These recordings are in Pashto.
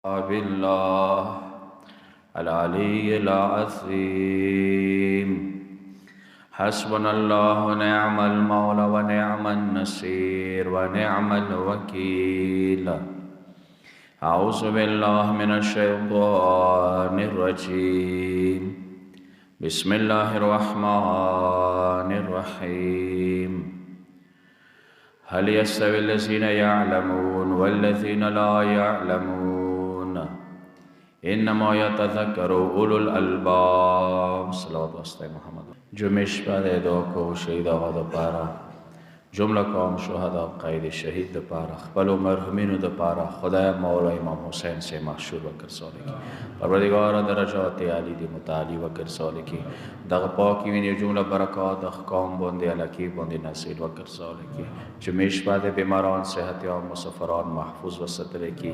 बिल्लाह अल-अलीय्यिल अज़ीम। हस्बुनल्लाहु व निअमल मौला व निअमन नसीर व निअमल वकील। अऊज़ु बिल्लाहि मिनश शैतानिर रजीम। बिस्मिल्लाहिर रहमानिर रहीम। हल यस्तविल लज़ीना यअलमून वल्लज़ीना ला यअलमून इन्नमा यतज़क्करु उलुल अल्बाब। सल्लल्लाहु अलैहि मोहम्मद। जुमिश पादे दो को शहीद आवाद पारा जुमला कौम शुहदा क़ैद शहीद द पारा खपल मरहमीन द पारा खुदाया मौला इमाम हुसैन से महशूर वकर सोले की परवरदिगार दरजात आली दी मुताली वकर सोले की दग पाकी विनी जुमला बरकत दग कौम बंदे अलकी बंदे नसीब वकर सोले की जुमिश पादे बीमारान सेहत और मुसफरान महफूज वसतरे की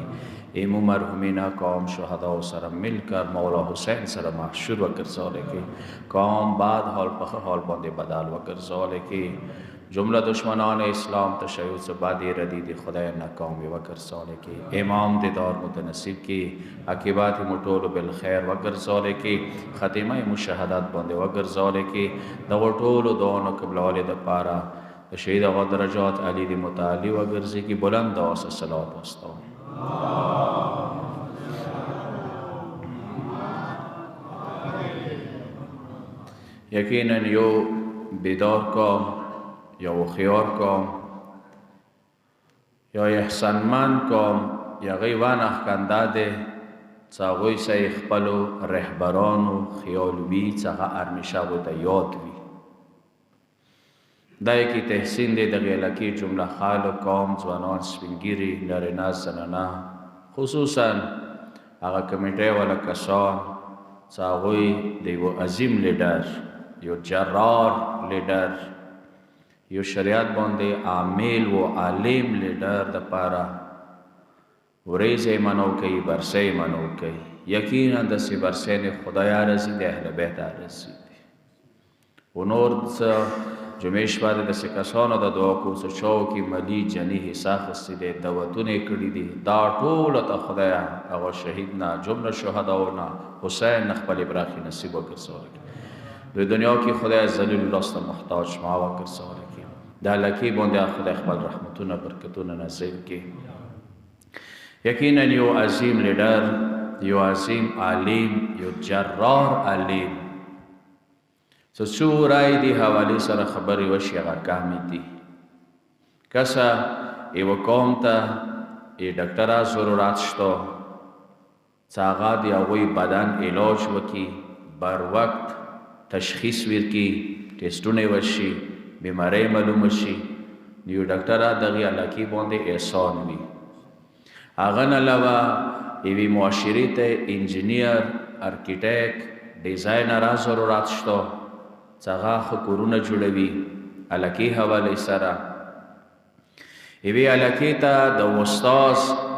इमू मरहमीना कौम शुहदा सर मिलकर मौला हुसैन सर महशूर वकर सोले की कौम बाद हॉल पख हॉल बंदे बदाल वकर सोले की जुमला दुश्मनान इस्लाम तशय्युद से बादी रदीद खुदा नाकाम वकर सोले की इमाम दिदार मुतनसीब की अकीबात मुटोल बिल खैर वकर सोले की ख़तिमा मुशहदात बंदे वकर सोले की दवटोल दोनों कबल द पारा शहीद दरजात अली दी मुताली वगरजी की बुलंद सलात वस्ता। यकीनन यो बेदार कौम या वो खियार कौम या एहसानमंद कौम या गैवान अखकंदादे चागोई से खपलो रहबरानो खियालवी चागा आर्मिशा होता याद भी दाए की तहसीन दे दगेला की जुमला खाल कौम जवानान स्पिंगिरी नरेना जनाना खुसूसन आगा कमेटे वाला कसान चागोई दे वो अजीम लीडर यो जर्रार लीडर यो शरियात बंदे आमिल वो आलिम लीडर द पारा वरेज़े मनो कई बरसे मनो कई यकीनन दसी बरसे ने खुदाया रसी दे अहल बैत रसी दे उनोर जुमेश वादे दसे कसानो द दुआ को सो की मली जनी हिस्सा खस्सी दे दवतुने कड़ी दी दा टोल त खुदाया अव शहीद ना जुमला शुहदा ना हुसैन नखबल इब्राहिम नसीब कर सोले दो दुनिया की खुदा जलील रस्त मोहताज मावा कर सोले दालकी बंदे खुदा खबल रहमतुना बरकतुना नसीब की यकीनन यो अजीम लीडर यो अजीम आलिम यो जर्रार आलिम सो सूराई दी हवाले सर खबरी वशी कामी थी कसा एव कौम ता ये डॉक्टरा जरूरत शतो चागा दी अवई बदन इलाज वकी बर वक्त तशखीस वीर की टेस्टुने वशी बीमारी मालूम शी न्यू डॉक्टरा दगी अलकी बंदे एहसान भी आगन अलावा एवी मुआशरी ते इंजीनियर आर्किटेक्ट डिज़ाइनर ज़रूरत शतो चागा खुकुरुना जुड़वी अलकी हवाले सरा एवी अलकी ता द उस्ताद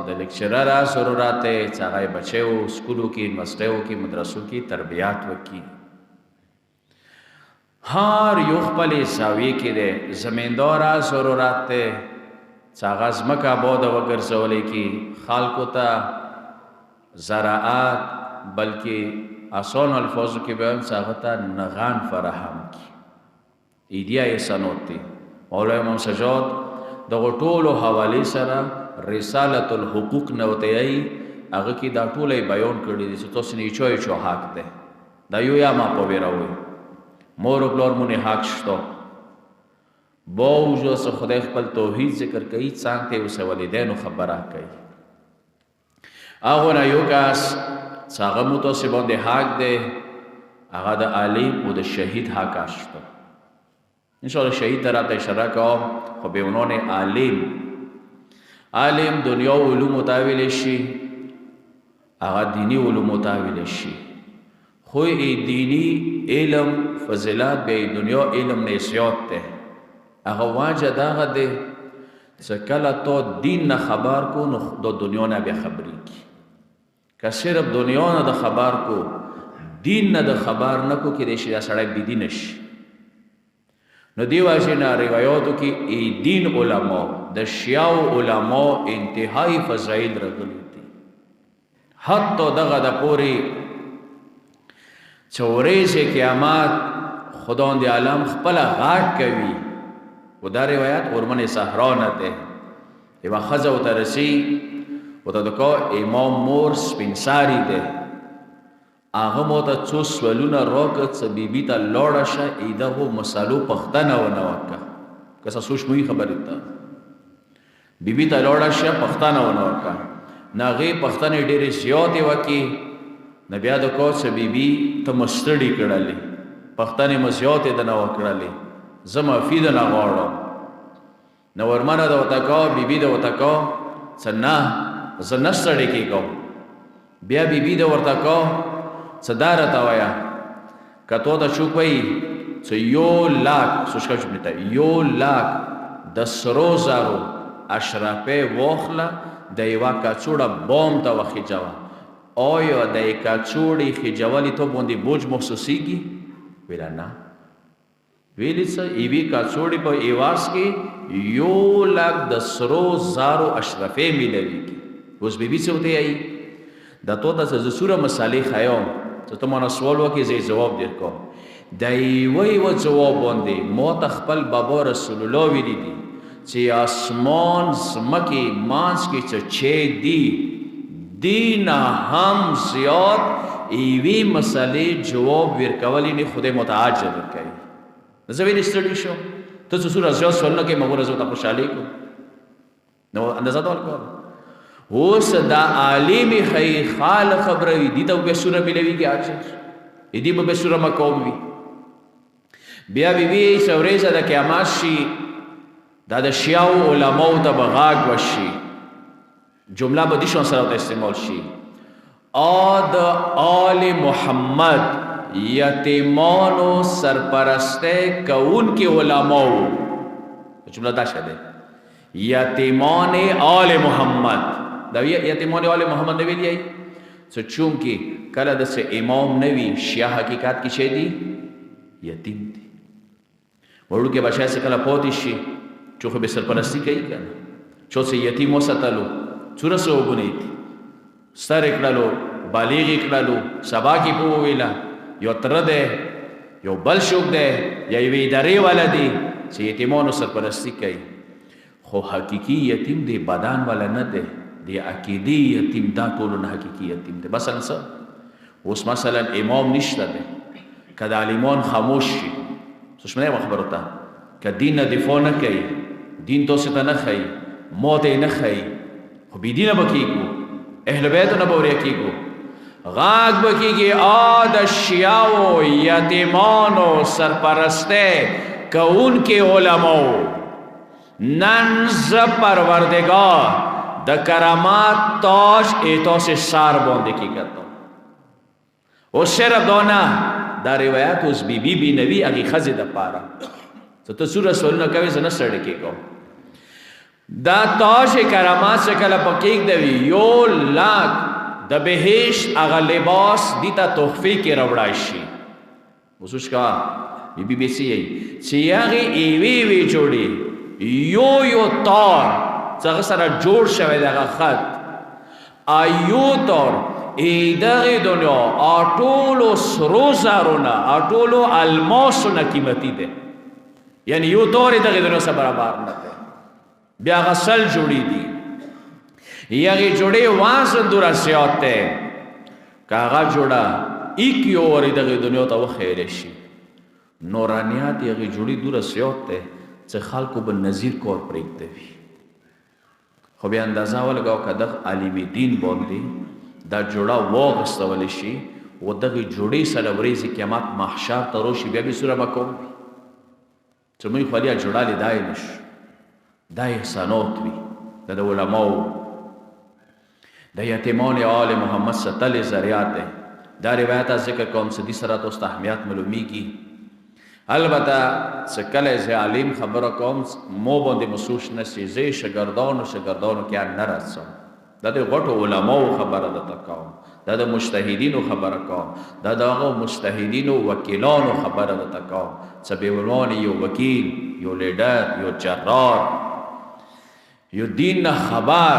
द लेक्चरर ज़रूरत है चागा बच्चे स्कूलों की मस्तेओं की मदरसों की तरबियात वकी हर युख पले जावी के दे जमींदारा ज़रूरत है चागाज मका बोध वगर जोले की खालकोता ज़राआत बल्कि आसान अल्फाजों के बयान चाहता नगान फराहम की ईदिया ऐसा नोती मौला इमाम सजाद दगोटोलो हवाले सरा रिसालतुल हुकूक नवतयाई अगर की दाटोले बयान कर दी तो सनी चोय चो हाक दे दायो या मा पवेरा हुई मोर प्लोर मुने हाक शतो बोझो से खुदा खपल तौहीद जिक्र कई चांगते उसे वलिदैन खबरा कई आगोना योगास सागमुतो से बंदे हाक दे आगा द आलिम उद शहीद हाकाश तो इंशाल्लाह शहीद तरह इशारा का खबे उन्होंने आलिम दुनिया उलूम मुताविल शी आगा दीनी उलूम मुताविल शी खोई दीनी इलम फजिलात बे दुनिया इलम ने सियात ते आगा वाजा दागा दे सकला तो दीन न खबर को दो दुनिया ने बेखबरी की का सिर्फ दुनिया न द खबर को दीन न द खबर न को कि देश सड़क बिदीनश न दीवाजना रिवायातों की ए दीन उलमा द शियाओ उलमा इंतहाई फजाइल रगली थी حتی دغه د پورې چې ورځې قیامت خداوند عالم خپله غږ کوي. و دا روایت ارمن صحرا نه دی. یوه ښځه ورته رسي، ورته د کا امام مور سپین ساري دی، هغه مو ته څو سوالونه راکړه چې بیبي ته لاړه شه ای دغو مسالو پوښتنه ونه وکړه. که څه سوچ مو خبرې ته بیبي ته لاړه شه پوښتنه ونه وکړه. نه هغې پوښتنې ډېرې زیاتې وکړې، نه بیا د کا چې بیبي ته مو ستړي کړلې، پوښتنې مو زیاتې دنه وکړلې، زه معافي دنه غواړم. نو ورمنه د ورته کا بیبي د ورته کا چې نه زه نه ستړی کېږم. بیا بیبي د ورته کا څه دا راته وایه که تو ته څوک وایي چې 1,00,000 سوچ کوه ته 1,00,000 د سرو زرو اشرفې واخله د یوه کڅوړه بام ته وخېجوه، آیا د یې کڅوړې خېجولي تو باندې بوج محسوسېږي؟ ویله نه. ویلې څه یوې کڅوړې په ایواز کې 1,00,000 د سرو زرو اشرفې میلوېږي. اوس بیبي څه ورته وایي دا تو ته زه سوره مسالې ښیم چې ته مانه سوال وکړې زه یې جواب در کوم. د یوه جواب باندې ما ته خپل بابا رسول الله ویلي دي چې اسمان ځمکې منځ کې چې چی دي دي نه هم زیات یوې مسلې جواب ورکولی نه خدای متعجب ورکوي. زه ویلې ستړي شو ته څه سوره زیات سوالونه کوې مګوره زه ورته خوشحالي کوم. نو اندازه ډول کوه اوس دا عالم ښایي خال خبره وي دي ته به سوره میلوېږي عاجز دي به سوره مقام وي. بیا بیبي څه ورځه د قیامت شي دا د شیعو علماو ته به غږ وشي، جمله به دې شان سره ورته استعمال شي د آل محمد یتیمانو سرپرستی کوونکي علماو. جمله دا شه ده یتیمان آل محمد. دا یتیمان آل محمد نه ویلی څه چونکې کله داسې امام نه وي شیعه حقیقت کې شی دي یتیم دي. وړوکی بچی چې کله پاتې شي چې خو به سرپرستي کوي که نه چا چې یتیم وساتلو څومره ثوابونه دي ستر یې کړلو بالغ یې کړلو سبا کې پوه وویله یو تره دی یو بل څوک دی یا یوې ادارې والا دی چې یتیمانو سرپرستي کوي. خو حقیقي یتیم دی بدن والا نه دی، دی عقیدې یتیم دا ټولو نه حقیقي یتیم دی. مثلا څه اوس مثلا امام نشته دی که د عالمان خاموش شي سوچمنه یم خبرو ته که دین نه دفاع نه کوي دین تاسو ته نه ښایي ما ته یې نه ښایي خو بېدینه به کېږو اهل بیتو نه به وریا کېږو غږ به کېږي د شیعو یتیمانو سرپرستی کوونکي علماو نن زه پروردگار د کرامات تاج تاسې سر باندې کېږدم. اوس صرف دا نه دا روایت اوس بیبي بینوي هغې ښځې دپاره چې ته څومره سوالونه کوې زه نه ستړی کېږم. دا تاج کرامات چې کله په کېږدوي 1,00,000 د بهشت هغه لباس دې ته تحفې کې راوړی شي. اوس وش کوه بیبي به څه یایي چې هغې یوې جوړې یو تار چې هغه سره جوړ شوی دی هغه خط یو تار دغې دنیا ټولو سرو زرو نه ټولو الماسو نه قیمتي دی، یعنی یو تار یې دغې دنیا سره برابر نه دی. بیا هغه سل جوړې دي هغې جوړې وزن دومره زیات دی که هغه جوړه ایک یو ورې دغې دنیا ته وخیلی شي نورانیات یې هغې جوړې دومره زیات دی چې خلکو به نظیر کار پرېږدوي. خو بیا اندازه ولګوه که دغه عالم دین باندې دا جوړه واغستولی شي و دغې جوړې سره ورځې قیامت محشر ته راشي بیا به سوره مقام وي چې موږ خو علي جوړالې دا یې نه شو دا احسانات وي دا د علماو د یتیمان آل محمد ستل ذریعات دی. دا روایت ذکر کوم چې دې سره تاسو ته اهمیت معلومیږي. البته چې کله زه عالم خبره کوم مو باندې محسوس نه شي زه شاګردانو کې نه راځم دا د غټو علماو خبره درته کوم دا د مجتهدینو خبره کوم دا د هغو مجتهدینو وکیلانو خبره درته کوم چې بې عنوان یو وکیل یو لیډر یو جرار یو دین نه خبر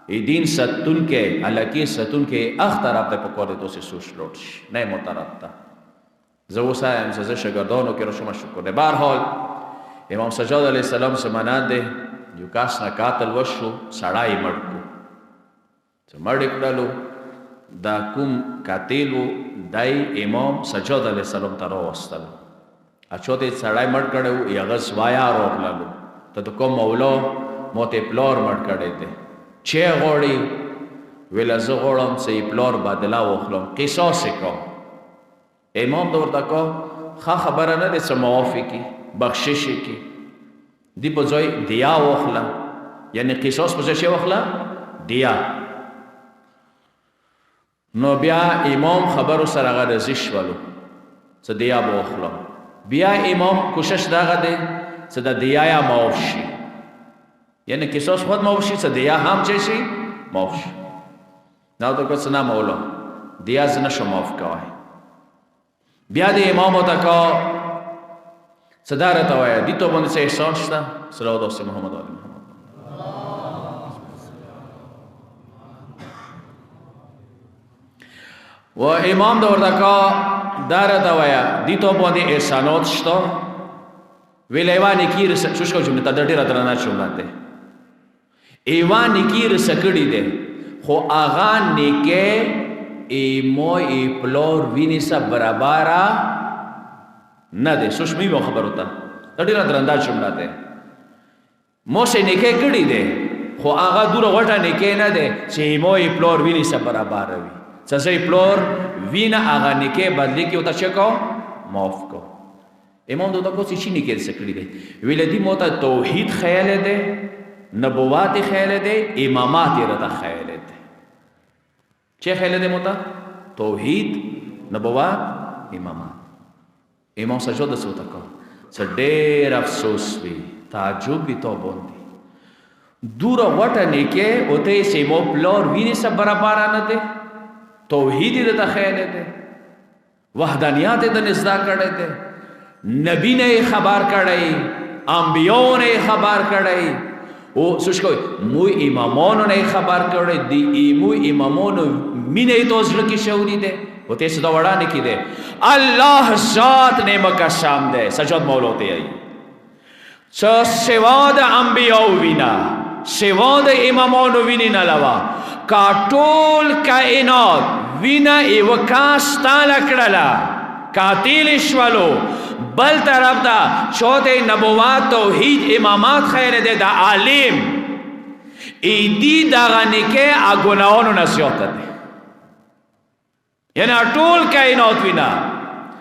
ای دین ستون کے الکی ستون کے اخ طرف ته پکوره تو سے سوش لوٹ شي نه مطرف ته زه وسایم زه شاګردانو کې راشم شکر ده. به هر حال امام سجاد علیه السلام سمانات ده یو کاس نه قاتل وشو سړی مړ کو چې مړ کړلو دا کوم قاتلو دای امام سجاد علیه السلام ته راوستلو اچو دې سړی مړ کړو یا غس وایا روغللو ته د کوم مولا موته پلار مړ کړی دی چې غوړي ویل زه غوړم چې پلار بدلا واخلم قصاص کوم امام دور تکا خبره نه ده چې موافقي بخشش کی دی په ځای دیا واخله یعنی قصاص په ځای واخله دیا. نو بیا امام خبرو سره هغه راضي شولو چې دیا به واخله. بیا امام کوشش دغه دی چې د دیا یا معاف شي یعنی قصاص خود معاف شي چې دیا هم چه شي معاف شي. نو تو کو نه مولا دیا ز نشو معاف کوي. بیا د امام تکا صدارت وایا دي ته باندې احسان شته صلوات الله محمد علی محمد و امام دور تکا دارت وایا دي ته باندې احسانات شته ویلایوانی کیر شوش کو جمله د ډیره درنه جمله ده ایوانی کیر سکړی ده خو اغا نیکه ایمو ای پلور ویني سا برابرا نه ده سوشمی مو خبر ہوتا دا ډیره درنده جمله ده مو سه نیکه کړی ده خو هغه دوره غټه نیکه نه ده چې ایمو ای پلور ویني سا برابر وي چې سه پلور وینه هغه نیکه بدلی کې وتا چکو معاف کو. امام دو کو چې نیکه سره کړی ده ویل دي مو ته توحید خیال ده نبوات خیال ده امامات رته خیال ده چه خیال ده موتا توحید نبوات امامات. امام سجاد سوتا کو څه ډېر افسوس وی تعجب بھی تو بوندي دور وټه نیکه اوته سیمو پلور ویني سره برابر نه ده توحید دې ته خیال ده وحدانیت دې نزدا کړه ده نبی نے خبر کړی انبیو نے خبر کړی او سوچ کوئی مو امامانو نے خبر کړی دی مو امامانو مینه تو ځل کې شوري ده او ته صدا وړاندې کې ده الله ذات نے مقسم ده سجاد مولا ته ای څو سوا د انبیو وینا سوا د امامانو ویني نه لوا کا ټول کائنات وینا ایو کاستا لکړلا قاتل شوالو بل طرف دا چوتھے نبوات توحید امامات خیر دے دا عالم ایدی دا غنی کے آگوناؤنو نسیوتا دے یعنی اٹول کائنات وینا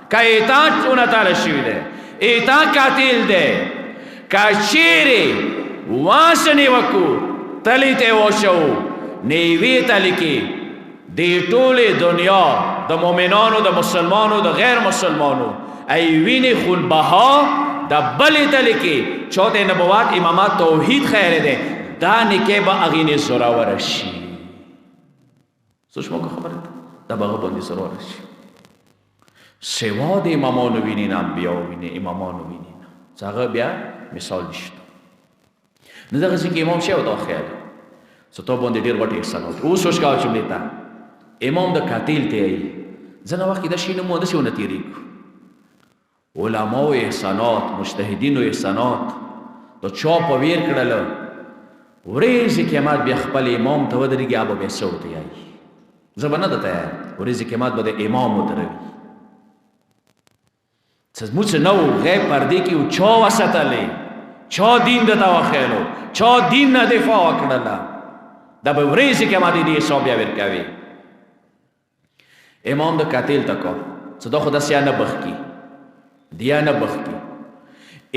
کا ایتا چونا تالا شوی دے ایتا قاتل دے کا چیرے واسنی وکو تلیتے وشو نیوی تلکی دی ټول دنیا د مؤمنانو د مسلمانو د غیر مسلمانو ایوینی خون بها د بلې تل کې چوتھے نبوات امامات توحید خیر ده دا نکه با اغینه زورا شي سوچ مو خبره دا به باندې زورا شي سوا د امامانو ویني نه انبیاء ویني امامانو ویني څنګه بیا مثال نشته نه دغه چې امام شیو دا خیال ستو باندې ډیر وټ احسانات او سوچ کا چې لیتا امام د قاتل ته ای زنه وخت د شینو مو د شونه تیری علماء و احسانات مجتهدین و احسانات د چا په ویر کړل ورېږي قیامت بیا خپل امام ته ودرېږي ابو به صوت یې زبنه ده ورېږي قیامت به د امام ودرېږي څه موږ نو غیب پردې کې او چا وساتلې چا دین د تا واخلو چا دین نه دفاع وکړه دا به ورېږي قیامت دې حساب بیا ورکوي. امام د قاتل تکو صدا خدا سیا نه بخ کی دیا نه بخ کی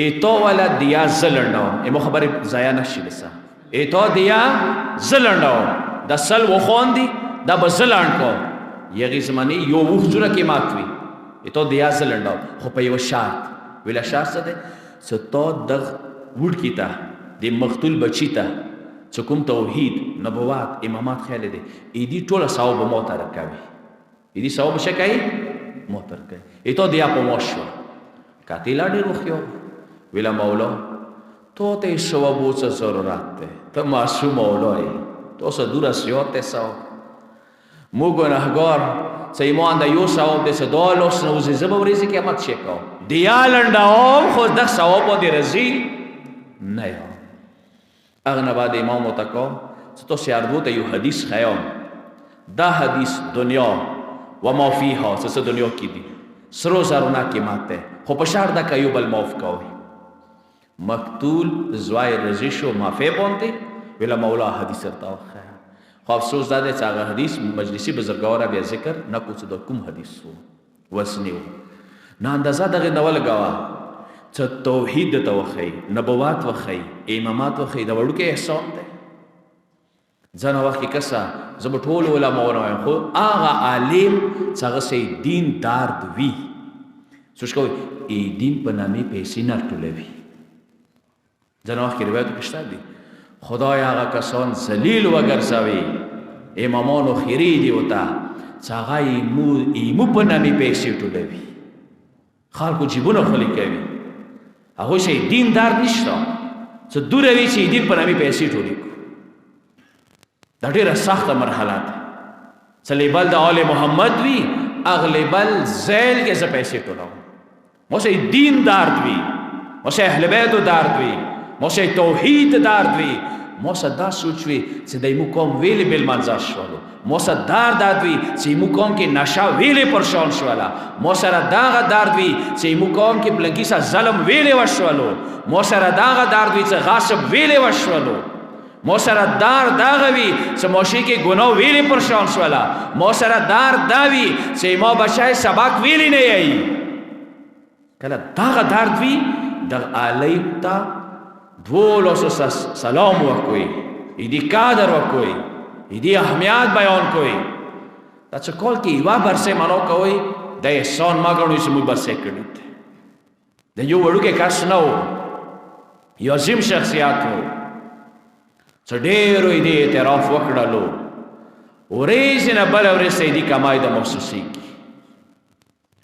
ایتو والا دیا زلنو امو خبر ضایع نشي لسا ایتو دیا زلنو د سل وخوندي د بزلان کو یغی زمانی یو وخزره کی ماتوي ایتو دیا زلنو خو په یو شرط ویلا شرط څه ده ستو د وډ کیتا د مقتول بچیتا څکم توحید نبوات امامات خیال دي ایدی ټوله ثواب مو ته راکوي ایدی ثواب شکای مو ته راکوي ایتو دیا په موشو قاتل ډیر وخیو ویلا مولا تو ته ثواب څه ضرورت ده ته معصوم مولا تو سه دور سیوت سو مو گناهگار سه ایمان دا یو ثواب دی سه دعا لوس نوزی زبا وریزی قیامت شکاو دیا لنڈاوام خود دخ ثواب دی رزی نیا اغنى بعد امام متکاو تو سیاردو تا یو حدیث خیام دا حدیث دنیا و ما فیها سه دنیا کی دی سرو زارونا قیمت ہے خو پشار دا کایو بل موف کاوی مقتول زوای رزیشو مافی بونده ویلا مولا حدیث ارتاو خیام خو افسوس داده چه آغا حدیث مجلسی بزرگوارا بیا ذکر نکو چه دا کم حدیث سو وسنیو نا اندازه داغی نول گوا چه توحید تا وخی نبوات وخی امامات وخی دا وڑو که احسان ده زن وقتی کسا زب ټول علماء ونوایم خو آغا عالم چه آغا سی دین دارد وی سوچ کوئی ای دین پا نامی پیسی نرطوله وی زن وقتی روایتو کشتا دی خدای آغا کسان زلیل و گرزوی امامان و خیری دیوتا چاگا ایمو پا نمی پیسی ٹولوی خالکو جیبون خلی کوی اگوی چه دین دار نشتا چه دوروی چه دین پا نمی پیسی ٹولی کو دا دیر سخت مرحلات چه لیبل دا آل محمد وی اغلیبل زیل کے زا پیسی ٹولاو موسے دین دارد وی موسے اہل بیتو دارد وی موسے توحید دارد وی موسا دا سوچ وی چه دا ایمو قوم ویلی بیل منزاش شوالو موسا دار داد وی چه ایمو قوم که نشا ویلی پرشان شوالا موسا را داغا دارد وی چه ایمو قوم که پلنکی سا ظلم ویلی وشوالو موسا را داغا دارد وی چه غاصب ویلی وشوالو موسا را داغا وی چه موشی که گناو ویلی پرشان شوالا موسا را داوی چه ایما بشای سباک ویلی نیئی کلا داغا دارد وی داغ آلیم تا دولو سلام وکوی ایدی قادر وکوی ایدی اهمیت بیان کوی دا چه کول که ایوا برسه منو کوی دا احسان مگرنوی سموی برسه کردید دا یو وڑو که کس نو یو عظیم شخصیت ہو چه دیرو ایدی اعتراف وکڑلو وریزی نبال وریز ایدی کمائی دا محسوسی کی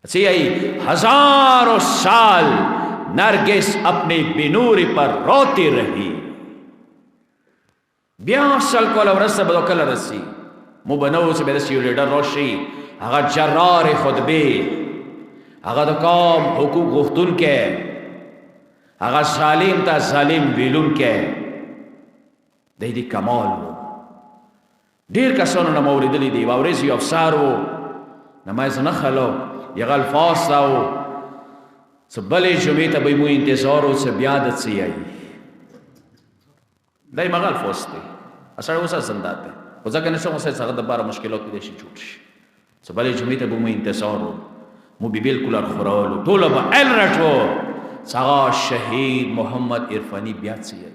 اچھی ای ہزاروں سال نرگس اپنی بنوری پر روتی رہی بیا سل کولا ورسا بدو کل رسی مو بنو سے بیدسی یو لیڈر روشی اگا جرار خطبی اگا دو کام حقوق گفتون کے اگا ظالم تا ظالم ویلون کے دیدی کمال لو دیر کسانو نموری دلی دی واوریزی افسارو نمائز نخلو یغا الفاظ تاو سبلی جمعی تا بیمو انتظارو سے بیادت سی آئی دای مغال فوستی اصلا وسا زندات ہے وزاکہ نشو وسا سغد بارا مشکلات کی دیشی چھوٹ شی سبلی جمعی تا بیمو انتظارو مو بی بالکل ارخورالو دولو با ایل رٹو سغا شہید محمد عرفانی بیاد سی آئی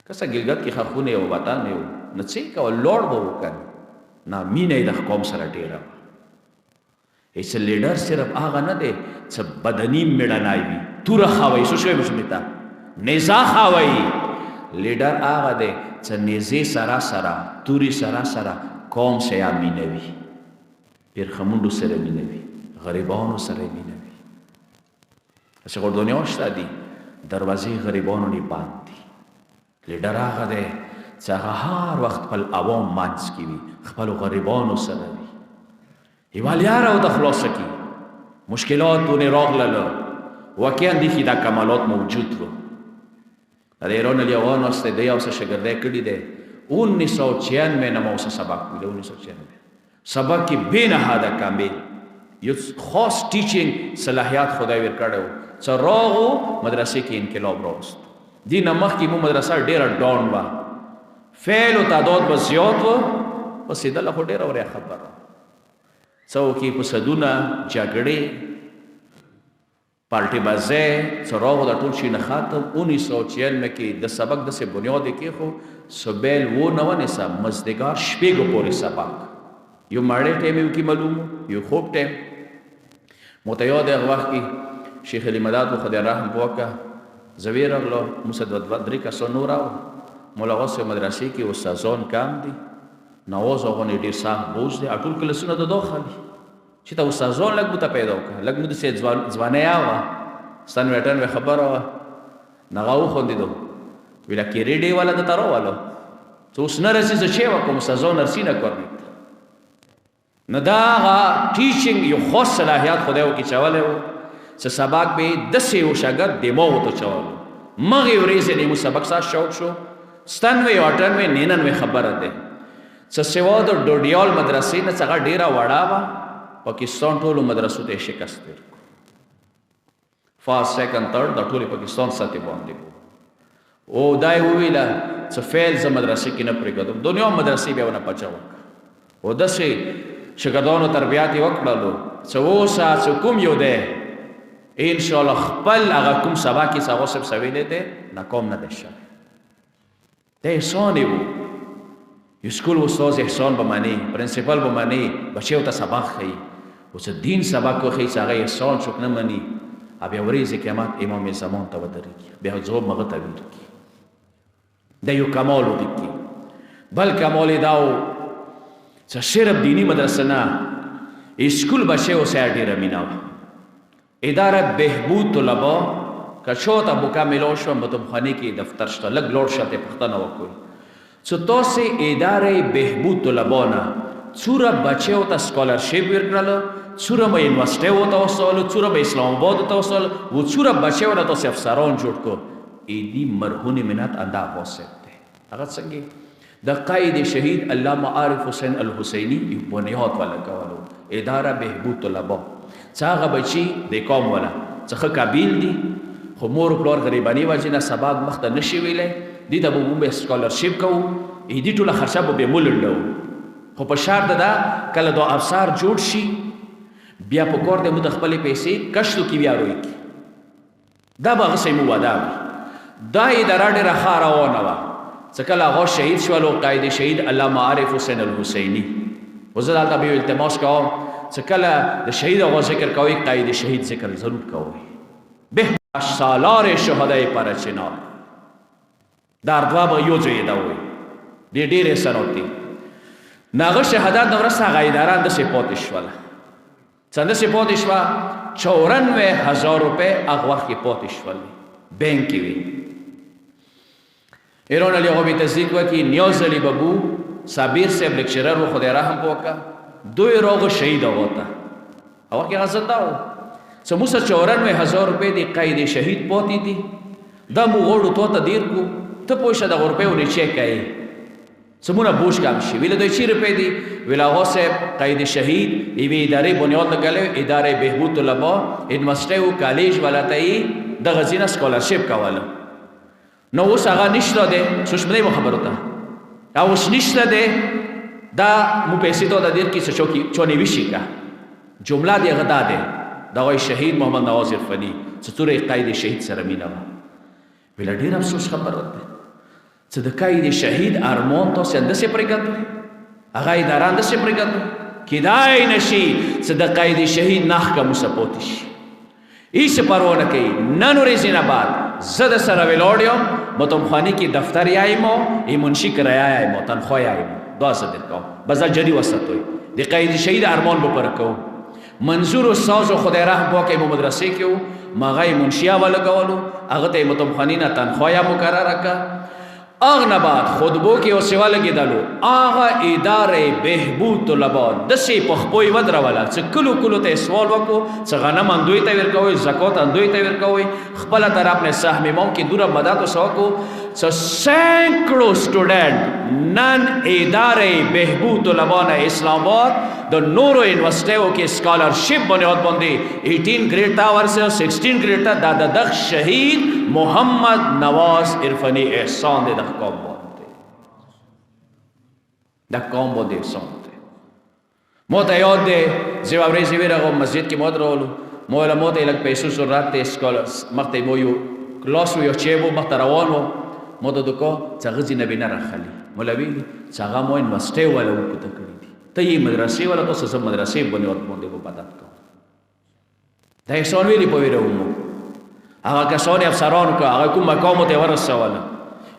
کسا گلگت کی خخونے و باتانے و نچے کا لوڑ با وکن نا مینه دخ قوم سر ڈیرا ایسا لیڈر صرف آغا نہ دے سب بدنی میڑنائی بھی تو رخوائی سوشوئی مسلمیتا نیزا خوائی لیڈر آغا دے سا نیزے سرا سرا توری سرا سرا قوم سے آمینوی پھر خمونڈو سر آمینوی غریبانو سر آمینوی ایسا گردونی آشتا دی دروازی غریبانو نی باند دی لیڈر آغا دے سا ہر وقت پل عوام مانس کی بھی خپلو غریبانو سر آمینوی ایوالیارا او دخلاص کی مشکلات دونی راغ للا واقعا دیخی دا کمالات موجود رو در ایران الیوان واسطه دیا واسه شگرده کردی ده 1996 نما واسه سبق بوده 1996 سبق کی بے نهاده کامل یو خاص ٹیچنگ صلاحیات خدای ور کرده چه راغو مدرسه کی انقلاب راست دی نمخ کی مو مدرسه ډیره ډاون با فعل و تعداد با زیاد و بس ایدل خو ډیره وریا خبر سو کی پسدونه جګړې پارٹی بازے سراغ دا ټول شي نه خاتم 1996 کې د سبق د سه بنیاد کې خو سبیل و نو نه سم مزدگار شپږ پورې سبق یو ماړې ټیم یو کې معلوم یو خوب ټیم متیاد هغه وخت کې شیخ علی مدد خدای رحم وکا زویر اغلو مسد ودری کا سنورا مولا واسه مدرسې کې استادان کم دي نواز هغه ډیر صاحب بوز دي اټول کلسونه د دوخالي چې تا استادان لګ بوته پیدا وکړه لګ مو د سې ځوانه آوا ستن وټن خبره وا نغاو خوندې دو ویلا کې ریډي والا د تارو والو څه اوس نه رسي زه چی وکړم سزا نرسي نه کورنیت نو دا هغه ټیچینګ یو خاص صلاحیت خدای ورکړي چولی و څه سبق به یې داسې یو شاګرد دماغ ورته چولی مغې ورځې د مو سبق سره شوق شو 97 98 99 خبره ده څه سوا د ډوډیال مدرسې نه څخه ډېره وړه وه پاکستان ټولو مدرسو ته یې شکست فرست سیکنډ تھرډ د ټولې پاکستان سطحې باندې او دا یې وویله څه فیل زه مدرسې کې نه پرېږدم دنیا مدرسې بیا ونه پچه وکړه او داسې شاګردانو تربیات یې وکړلو څه اوسه څه کوم یو دی انشاءالله خپل هغه کوم سبق یې هغه صاحب سویلی دی ناکام نه دی شوی دا احسان یې و یو سکول استاد احسان به مني پرنسپل به مني بچیو ته سبق ښیي او څه دین سبق وښیي چې هغه احسان څوک نه مني بیا ورځې قیامت امام زمان ته ودرېږي بیا ځواب هغه ته ویل کړي دا یو کمال وکړي بل کمال یې دا و چې صرف دینی مدرسه نه اسکول بچیو سره ډېره مینه وه اداره بهبود طلبا که چاته مکمل شو مطبخانه کې دفتر شته لږ لوړ شه ته پوښتنه وکړئ چې تاسې اداره بهبود طلبا نه څومره بچیو ته سکالرشپ ورکړله څومره به یونیورسټۍ ورته واستولو څومره به اسلام آباد ورته واستولو و څومره بچیو نه تاسې افسران جوړ کړو ایدي مرهون منت انده واسط دی هغه څنګه د قائد شهید علامه عارف حسین الحسینی یو بنیاد ولګولو اداره بهبود طلبا چې هغه بچي د قوم ولا څخه قابل دي خو مور پلار غریباني وجې نه سبق مخ ته نشي ویلی دې ته به موږ سکالرشپ کوو دې ټوله خرچه به بې مولنډو خو په شرط ده کله دا افسر جوړ شي بیا په کار دی موږ د خپلې پیسې کشتو کې بیا روی کړي دا به هغسې مو وعده وي دا اداره ډېره ښه روانه وه څه کله هغه شهید شولو قائد شهید علامه عارف حسین الحسیني خو زه دلته به یو التماس کوم څه کله د شهید هغه ذکر کوئ قائد شهید ذکر ضرور کوئ به سالار شهدای پرچنار در دوا به یو ځای ده وي ډېر ډېر احسانات دي ناغه شهادت نه وروسته هغه اداره همداسې پاتې شوله څه همداسې پاتې شوه 94,000 روپۍ هغه وخت کې پاتې شولې بینک کې وي ایران علی هغه به تصدیق وکړي نیاز علی بابو صابر صاحب لیکچرر و خدای رحم وکړه دوی راغ شهید هغه ته هغه کې هغه زنده و څه موږ 94,000 روپۍ د قید شهید پاتې دي دا موږ غواړو تو ته دیر کو ته پوه شه دغه روپۍ ونې چیک کوې څه مونه بوج کم شي ویله دوی چی روپۍ دي ویل هغه صاحب قید شهید یوې ادارې بنیاد لګولی ادارې بهبود طلبا یونیورسټۍ و کالج والا ته یې دغه ځینه سکالرشپ کوله نو اوس هغه نشته دی سوچمدی مو خبرو ته اوس نشته دی دا مو پیسې ته د دیر کې څه چونې وشي کا جمله دی هغه دا دی دغه شهید محمد نواز عرفاني چې څومره قائد شهید سره مینه وه ویله ډېر افسوس خبره ده چې د قائد شهید ارمان تاسې همداسې پرېږدئ هغه اداره همداسې پرېږدئ کیدای نشي چې د قائد شهید نښکه مو سپوتې شي هیڅ پروا نه کوي نن ورځې نه بعد زه د سره ولاړ یم مطبخانې کې دفتر یایم ای منشي کرایه یایم تنخوا یایم دا زه درکوم بس دا جري وساتئ د قائد شهید ارمان به پوره کوو منظور استاد خدای رحم وکړي مو مدرسې کې و ما هغه منشیا ولګولو هغه ته مطبخانې نه تنخوا یا مقرره کړه هغه نه بعد خطبو کې او سیوا لګېدلو هغه ادارې بهبود طلبا داسې په خپو یې ودروله چې کلو کلو ته یې سوال وکړو چې غنم اندوی ته ورکوئ زکات اندوی ته ورکوئ خپله طرف نه سهم امام کې دوره مدد ورسه وکړو چې سینکړو سټوډنټ نن ادارې بهبود طلبا نه اسلام آباد د نورو یونیورسټیو کې سکالرشپ بنیاد باندې 18 ګریډ ته ورسه 16 ګریډ ته دا د دغ شهید محمد نواز عرفاني احسان دی د قوم باندې د قوم باندې احسان دی ما ته یاد دی زه یوه ورځ ورغلم مسجد کې ما درولو ما ویله ما ته یې لږ پیسو ضرورت دی مخته مو یو کلاس و یو چی و مخته روان و ما ته دوکا چې هغه ځینه به نه راخلي مولوي چې هغه ما یونیورسټۍ والا ورکوته کړي دي ته یې مدرسې والا تاسو زه مدرسې بنیاد باندې به مدد کوم دا احسان ویلي په ویره ومو هغه کسان افسرانو که هغه کوم مقامو ته ورسوله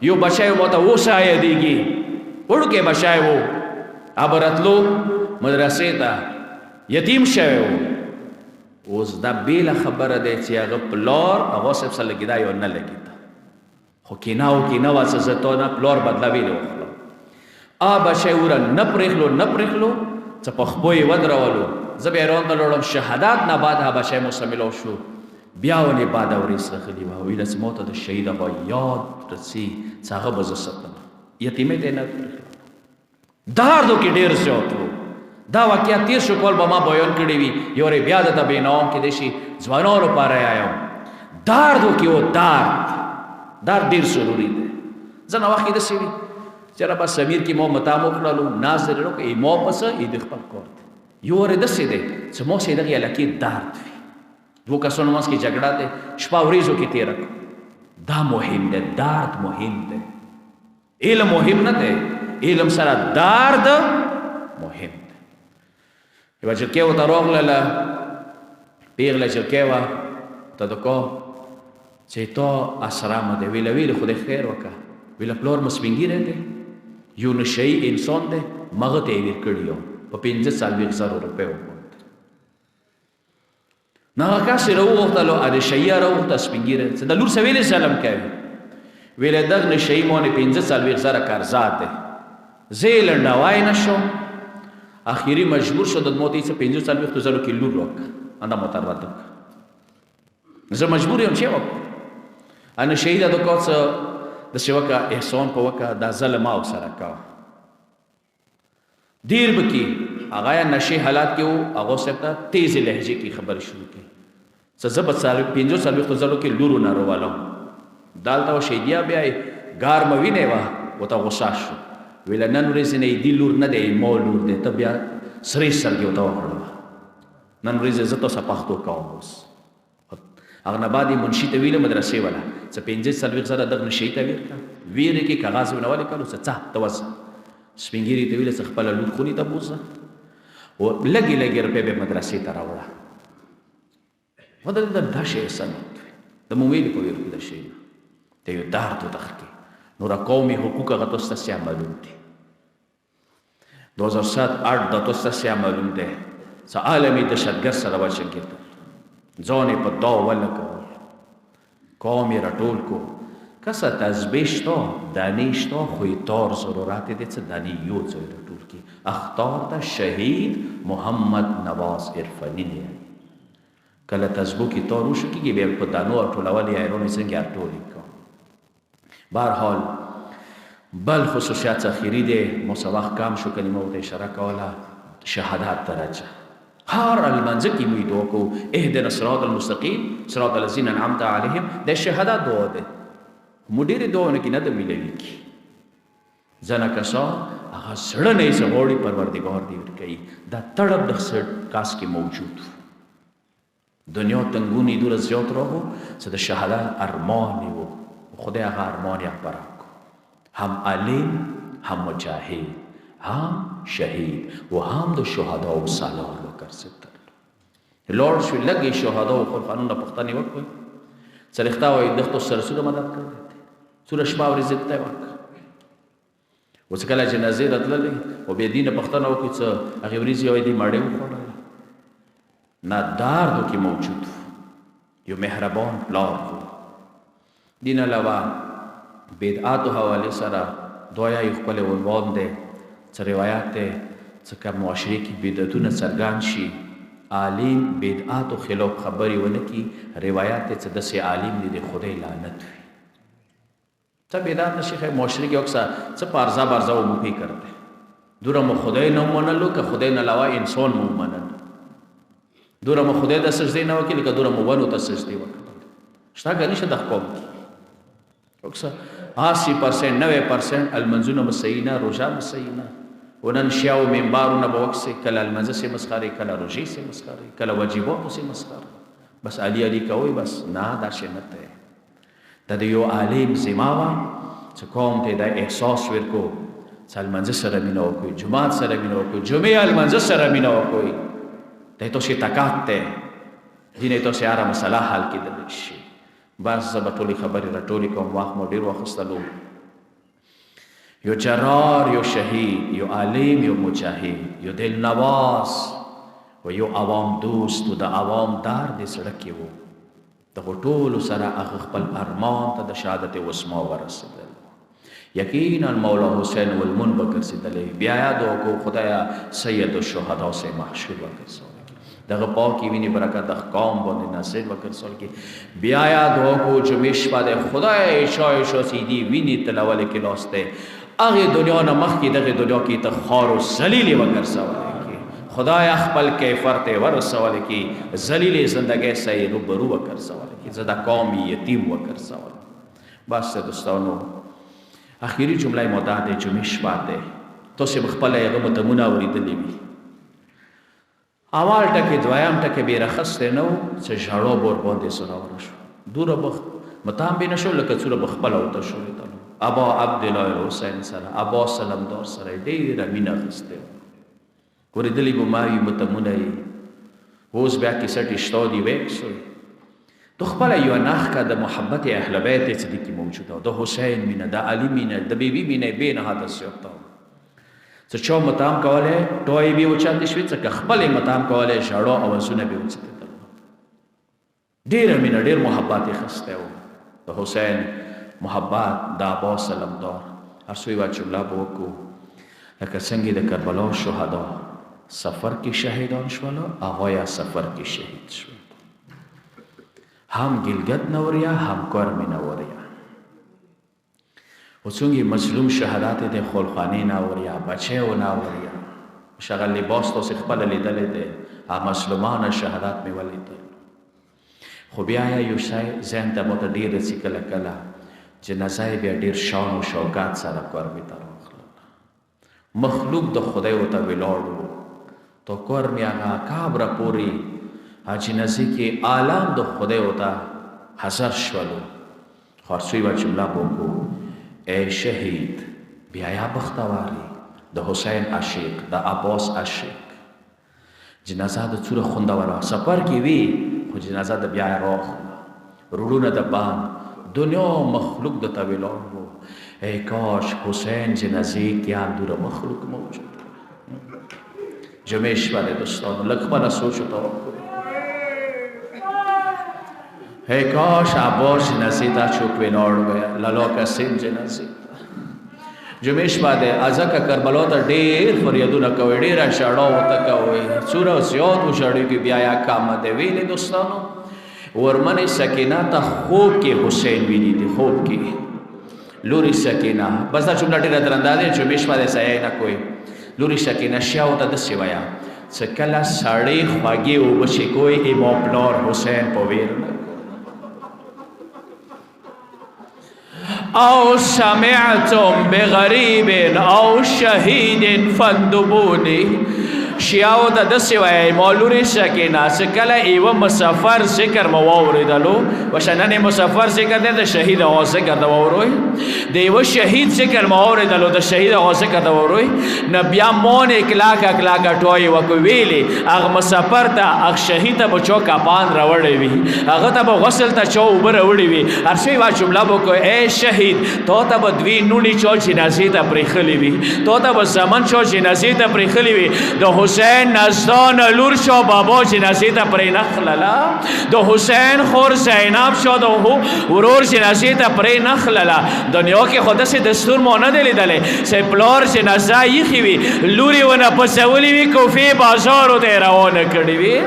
یو بچی ما ته اوسه یادېږي وړوکی بچی و هغه راتلو مدرسې ته یتیم شوی و اوس دا بیله خبره دی چې هغه پلار هغه صاحب سره لګېده یا نه لګېده خو کینه و کینه وه چې زه تا نه پلار بدله ویلې وخورم بچی وره نه پرېښلو څه په خپو یې ودرولو. زه بیا روان ته لاړم. شهادت نه بعد هغه بچی مستملو شو. بیا ولې باد اورېس راغلي وه. ویله چې ما ته د شهید هغه یاد رسي چې هغه به زه ستم. یتیمۍ ته یې نه پرېښلم. داردو کې ډېر زیات و. دا واقعیت تیر شو کول به ما بیان کړی وي. یو ورې بیا درته بینام کېدای شي ځوانانو لپاره یې یم. داردو کې و درد ډېر ضروري دی. ځنه وخت کې داسې وي چېرې بس امیر کې ما متام وکړلو ناز دې لرو که ما پسه یې د خپل کار دی. یو ورې داسې دی چې ما سې دغې علاقې درد وي. دو کسانو منځ کې جګړه دی شپه ورځو کې تېره کړو. دا مهم دی. درد مهم دی. علم مهم نه دی. علم سره درد مهم دی. یوه جلکۍ ورته راغلله پیغله جلکۍ وه ورته د کا چې تا اسرامه دی. ویله خدای خیر وکړه. ویله پلار مو سپین ږیری دی یو نشهیي انسان دی مغه ته یې ویر کړي یو په 45,000 روپۍ وباندې. نو هغه کس یې راوغوښتلو هغه نشهیي راوغوښته سپین ږیری چې د لور څه ویلې ظلم کوي. ویله دغه نشهیي مانې 45,000 قرضات دی. زه یې لنډوی نه شم. آخری مجبور شد ما ته یې څه 45,000 کې لور راکړه. انده ما تربت وکړه. زه مجبور یم چې وکړم. هغه نشهیي د کا څه داسې وکړه احسان په وکړه دا ظلم ما ورسره کوه. دیر به کې هغه یا نشې حالات کې و. هغه صاحب ته تیزې لهجې کې خبرې شروع کړي چې زه به 45,000 کې لور ونه راولم. دلته و شهیدیا بیا یې ګارمه وینې وه ورته غوسه شو. ویله نن ورځې نه یې دې لور نه دی ما لور دی. ته بیا سرې سترګې ورته وکړله. نن ورځې زه تاسو پښتو کوم. اوس هغه نه بعد یې منشي ته ویله مدرسې والا څه 45,000 دغه نشهیي ته ویر کړه. ویرې کې کاغذ ونه ولیکلو څه څه ته وځه. سپین ږیري ته ویله څه خپله لور خونې ته بوځه لږې روپۍ به مدرسې ته راوړه. دا شی سنت وي. د مومېلې په ویر کې د شی نه ته یو درد ودخل کې. نو را قومي حقوق هغه تاسو ته سیا معلوم دي. 2007-8 دا تاسو ته سیا معلوم دی چې عالمي دهشتګرد سره وجنګېدل. ځان یې په دا ولګول. قوم یې راټول کو. کسه تسبیح شته دانې شته خو یې تار ضرورت دی چې دانې یو ځای راټول کړي. اخطار ته شهید محمد نواز عرفاني دی. کله تسبیح کې تار وشو کېږي بیا په دانو راټولول یې ایرون یې څنګه راټولې کړو. بهرحال بل خصوصیات اخیری دی. مو څه وخت کم شو کلمه ورته اشاره کوله. شهادت درجه هر المنځ کې موږ دعا کوو اهدنا الصراط المستقیم صراط الذین انعمت علیهم. د شهادت دعا ده. مو ډېرې دعاونه کې نه ده میلویږي. ځنه کسان هغه زړه نه یې څه غواړي پروردګار دې ورکوي. دا تړپ د کاس کې موجود و. دنیا تنګونې دوره زیات راغو چې د شهادت ارمان یې و. خدای هغه ارمان یې خپره کړو. هم عالم هم مجاهد هم شهید و هم د شهدا و سالار وګرځېدل. لاړ شو لږې شهدا و خپل قانون نه پوښتنې وکړې چې رښتا وایي دغه سره څومره مدد کړی دی. څومره شپه ورځې ته یې ورکړه. اوس کله جنازې راتللې و بیا دې نه پوښتنه وکړي چې هغې ورځې یوې دې مړۍ وخوړله. نه دردو کې موجود و. یو مهربان پلار و. دې نه علاوه بدعاتو حوالې سره دویا یې خپل عنوان دی چې روایت دی چې که معاشرې کې بدعتونه څرګند شي عالم بدعاتو خلاف خبرې ونه کړي. روایت دی چې داسې عالم دی د خدای لعنت وي. ته بدعت نشي ښایي معاشرې کې اکثر څه پارزه بارزه و مو فکر دی. دوره مو خدای نه ومنلو که خدای نه علاوه انسان مو ومنل. دوره مو خدای ته سجدې نه وکړي لکه دوره مو ونو ته سجدې وکړل. شته که نشته د قوم کې اکثر 80% 90% المنځونه به صحیح نه روژه به صحیح نه. ونن شیاو منبارونه به وکسې کله المنځه سې مسخرې کله روژې سې مسخرې کله واجباتو سې مسخرې. بس علي علي کوئ بس نه دا شی نه دی. دا د یو عالم ذمه وه چې قوم ته دا احساس ورکړو چې المنځه سره مینه وکړئ جومات سره مینه وکړئ جمعې المنځه سره مینه وکړئ. دا یې تاسې طاقت دی. دین یې تاسې هره مسله حل کېدلی شي. بس زه به ټولې خبرې راټولې کوم. وخت مو ډېر واخیستلو. یو جرار یو شهید یو عالم یو مجاهد یو دل نواز و یو عوام دوست و د عوام درد یې زړه کې و. دغو ټولو سره هغه خپل ارمان ته د شهادت وسما ورسېدل. یقینا مولا حسین والمن وګرځېدلی. بیا یاد وکړو خدایه سید الشهدا سے محشور وګرځول کی دغه پاکي ویني برکت د قوم باندې نازل وګرځول کی. بیا یاد وکړو جمعې شپه د خدای عیسی سیدی ویني تلول کې لاسته هغه دنیا نه مخکې دغه دنیا کې ته خار او ذلیل وګرځول کی. خدای خپل کیفر ته ورسول کی ذلیل زندګۍ سې روبرو وګرځول کی زدا قوم یتیم وګرځول. بس دوستانو اخیری جمله مدعا د جمعې شپه ده. تاسو خپل هغه متمونه اوریدلې وي. اول ټکي دویم ټکي به رخصت نه و چې ژړو بور باندې سراور شو دوره بخ متام به نشو لکه څوره بخپل او ته شو ته ابا عبد الله حسین سره ابا سلام دار سره ډېر مینا غسته ورېدلې به ما یو متمونه اوس بیا کې سټ اشتو دی وکسو تو خپل یو ناخ کا د محبت اهل بیت چې کی موجوده د حسین مینا د علی مینا د بیبي مینا به نه حادث یوتا څه چا متام کوله ټوي به وچا د شوي څه خپل متام کوله شاړو اوازونه به وڅته ډیر مینا ډیر محبت خسته و د حسین محبت د ابا سلام دار هر څوی واچو لا بوکو لکه څنګه د کربلا شهدا سفر کې شهیدان شول هغه یا سفر کې شهید شول. هم گلگت نوریا هم کرم نوریا و چونگی مظلوم شهادت ده خلخانی نوریا بچه و نوریا شغل لباس تو سخبال لیدل ده مظلومان شهادت می ولیدل. خو بیا یو شای ذهن ته ماته ډېر رسي کله کله جنازه بیا ډېر شان او شوکات سره کور می ته راغله. مخلوق د خدای ورته ولاړ و تو کور می هغه کابره پورې جنازه کې عالم د خدای وته حاضر شولو. خاصوی و جمله بوکو ای شهید بیا یا بختواری د حسین عاشق د عباس عاشق جنازه د څوره خوندوره سفر کې وی خو جنازه د بیا راخ رولونه د بام دنیا مخلوق د تویلان وو. ای کاش حسین جنازه کې هم دور مخلوق موجود. جمعې شپه د دوستانو لږ خپله سوچ و توقع ای کاش عباس جنازه تا چوک وینار گیا لالا کسیم جنازه جمعې شپه د ازکه کربلا ته ډېر فریادونه کوي ډېره ژړا ورته کوي څومره زیات وژړېږي بیا یا کام دی ویلې دوستانو ورمنې سکینه ته خوب کې حسین ویني دي خوب کې لوري سکینه بس دا جمله ډېره درنده ده جمعې شپه د صحیح نه کوي لوري سکینه شیا ورته داسې وایه چې کله سړی خوږې اوبه چې کوي ایما پلار حسین په ویر نه او سمعتم بغریب او شهید فندبونی شیاو ته داسې وایي مالورې سکینه چې کله یوه مسافر ذکر مو واورېدلو وشننې مسافر ذکر دی د شهید هغه ذکر د واوروئ د یوه شهید ذکر مو واورېدلو د شهید هغه ذکر د واوروئ نه بیا مون کلاکه کلاکه ټویې وکړو ویلې هغه مسافر ته هغه شهید ته به چا کپان راوړی وي هغه ته به غسل ته چا اوبه راوړي وي هر شی یوه جمله به وکړو ای شهید تا ته به دوی نونې چا جنازې ته پرېښلي وي تا ته به زمن چا جنازې ته پرېښلي وي د حسین نزدان لور شو بابا جنازې ته پرې نخلله د حسین خور زینب شو د ورور جنازې ته پرې نخلله دنیا کې خو داسې دستور مو نه دی لیدلی چې پلار جنازه ایښې وي لورې ونه پڅولې وي کوفې بازارو ته یې روانه کړې وي.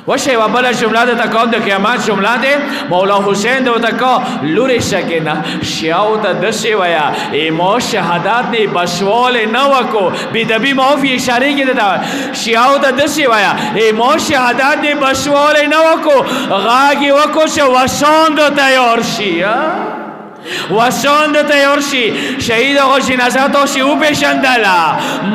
وشه و بلا جمله ده تکان ده قیامت جمله ده مولا حسین ده و تکا لور سکینه شیاو تا دسی ویا ایما شهادت نی بسوال نوکو بیدبی معافی اشاره که ده شیاو تا دسی ویا ایما شهادت نی بسوال نوکو غاگی وکو چه وسان ده تیار شی وسان ده تیار شی شهید آقا جنازه تاشی او پیشندلا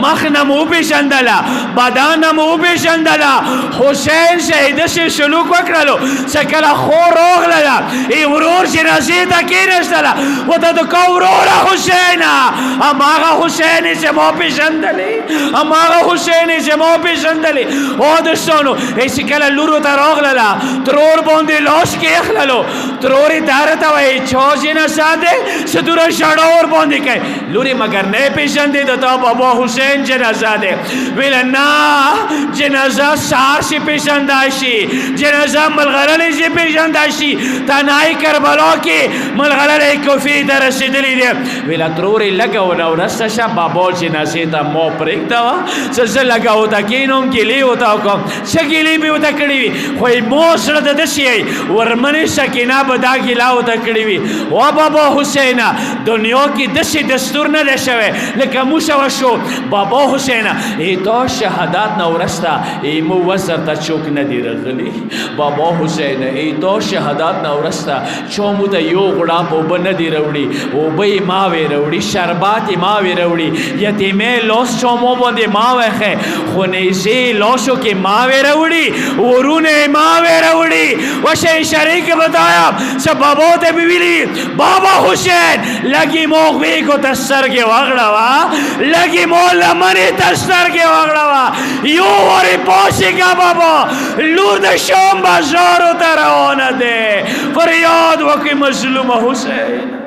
مخنم او پیشندلا بدنم او پیشندلا حسین شهیدش شلوک وکرلو سکل خور راغللا ای ورور جنازه تا کی نشتلا و تا دکا ورور حسین اما آقا حسین چه ما پیشندلی اما آقا حسین چه ما پیشندلی او دستانو ای سکل لورو تا راغللا ترور باندی لاش که اخللو تروری دارتا و ای چا جنازه आजादे सदूरा शाड़ा और बोंदे कहे लूरी मगर ने पेशन दे तो बाबा हुसैन जनाजा दे विलना जनाजा सार से पेशन दाशी जनाजा मलगलले से पेशन दाशी तनाई करबला के मलगलले कोफी दर सिदली दे विला त्रोरी लगा और रस्सा बाबा जनाजे ता मो प्रेक्ता वा सज लगा होता किनों के लिए होता कम शकीली भी होता कड़ी कोई मोसड़ ददशी वरमने सकीना बदा गिला होता कड़ी वा बाबा हुसैन दुनिया की दशी दस्तूर न देशवे लेकिन मुशवशो बाबा हुसैन ये तो शहादत नवरस्ता ये मुवसर ता चौक न दी रगली बाबा हुसैन ये तो शहादत नवरस्ता चौमुदा यो गुड़ा पोब न दी रवड़ी वो बई मावे रवड़ी शरबाती मावे रवड़ी यतीमे लॉस चौमो बंदे मावे है खुनेजी लॉसो की मावे रवड़ी वरुने मावे रवड़ी वशे शरीक बताया सब बाबोते बिविली बाबा हुसैन लगी मोगवी को तस्सर के वागड़ावा लगी मोला मनी तस्सर के वागड़ावा यू वरी पोशी का बाबा लूद शोम बाजार उतर होना दे फरियाद वकी मजलूम हुसैन।